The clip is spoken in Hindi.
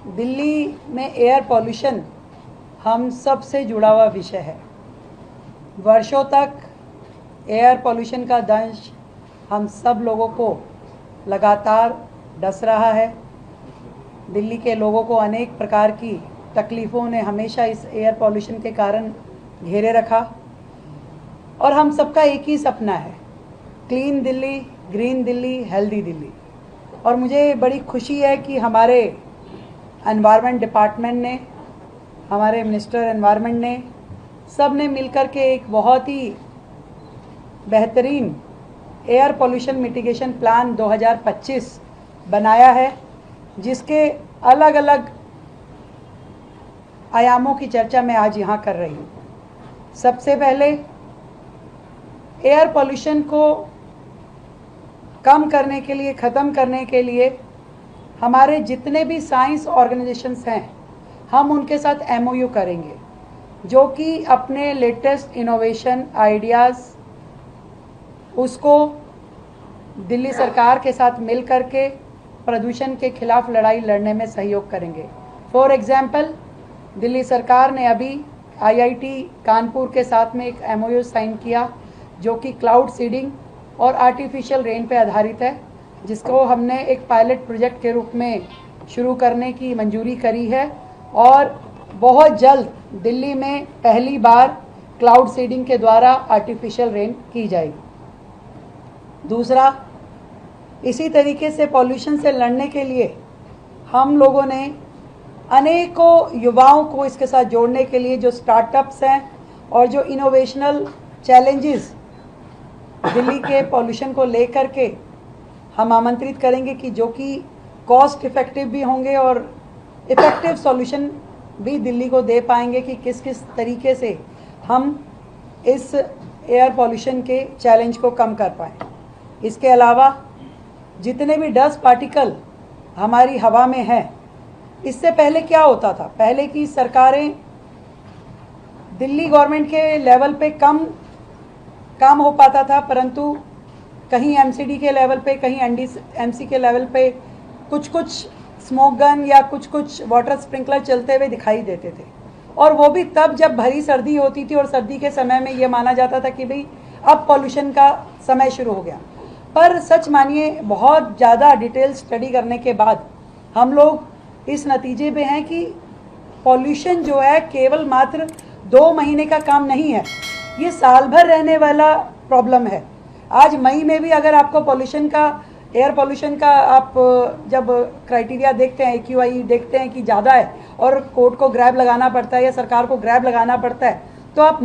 दिल्ली में एयर पॉल्यूशन हम सब से जुड़ा हुआ विषय है। वर्षों तक एयर पॉल्यूशन का दंश हम सब लोगों को लगातार डस रहा है। दिल्ली के लोगों को अनेक प्रकार की तकलीफ़ों ने हमेशा इस एयर पॉल्यूशन के कारण घेरे रखा और हम सबका एक ही सपना है, clean Delhi, green Delhi, healthy Delhi. और मुझे बड़ी खुशी है कि हमारे एनवायरनमेंट डिपार्टमेंट ने, हमारे मिनिस्टर एनवायरनमेंट ने, सब ने मिलकर के एक बहुत ही बेहतरीन एयर पॉल्यूशन मिटिगेशन प्लान 2025 बनाया है, जिसके अलग अलग आयामों की चर्चा मैं आज यहाँ कर रही हूँ। सबसे पहले एयर पॉल्यूशन को कम करने के लिए, ख़त्म करने के लिए हमारे जितने भी साइंस ऑर्गेनाइजेशंस हैं, हम उनके साथ MOU करेंगे, जो कि अपने लेटेस्ट इनोवेशन आइडियाज़ उसको दिल्ली सरकार के साथ मिल कर के प्रदूषण के खिलाफ लड़ाई लड़ने में सहयोग करेंगे। फॉर एग्जाम्पल, दिल्ली सरकार ने अभी IIT कानपुर के साथ में एक MOU साइन किया, जो कि क्लाउड सीडिंग और आर्टिफिशियल रेन पे आधारित है, जिसको हमने एक पायलट प्रोजेक्ट के रूप में शुरू करने की मंजूरी करी है और बहुत जल्द दिल्ली में पहली बार क्लाउड सीडिंग के द्वारा आर्टिफिशियल रेन की जाएगी। दूसरा, इसी तरीके से पॉल्यूशन से लड़ने के लिए हम लोगों ने अनेकों युवाओं को इसके साथ जोड़ने के लिए जो स्टार्टअप्स हैं और जो इनोवेशनल चैलेंजेस दिल्ली के पॉल्यूशन को लेकर के हम आमंत्रित करेंगे, कि जो कि कॉस्ट इफ़ेक्टिव भी होंगे और इफ़ेक्टिव सॉल्यूशन भी दिल्ली को दे पाएंगे कि किस किस तरीके से हम इस एयर पॉल्यूशन के चैलेंज को कम कर पाएँ। इसके अलावा जितने भी डस्ट पार्टिकल हमारी हवा में हैं, इससे पहले क्या होता था, पहले की सरकारें दिल्ली गवर्नमेंट के लेवल पे काम हो पाता था, परंतु कहीं MCD के लेवल पे, कहीं NDMC के लेवल पे कुछ स्मोक गन या कुछ वाटर स्प्रिंकलर चलते हुए दिखाई देते थे। और वो भी तब जब भरी सर्दी होती थी और सर्दी के समय में ये माना जाता था कि भाई अब पॉल्यूशन का समय शुरू हो गया। पर सच मानिए, बहुत ज़्यादा डिटेल स्टडी करने के बाद हम लोग इस नतीजे पे हैं कि पॉल्यूशन जो है केवल मात्र 2 महीने का काम नहीं है, ये साल भर रहने वाला प्रॉब्लम है। आज मई में भी अगर आपको एयर पॉल्यूशन का आप जब क्राइटेरिया देखते हैं, AQI देखते हैं कि ज़्यादा है और कोर्ट को ग्रैब लगाना पड़ता है या सरकार को ग्रैब लगाना पड़ता है, तो आप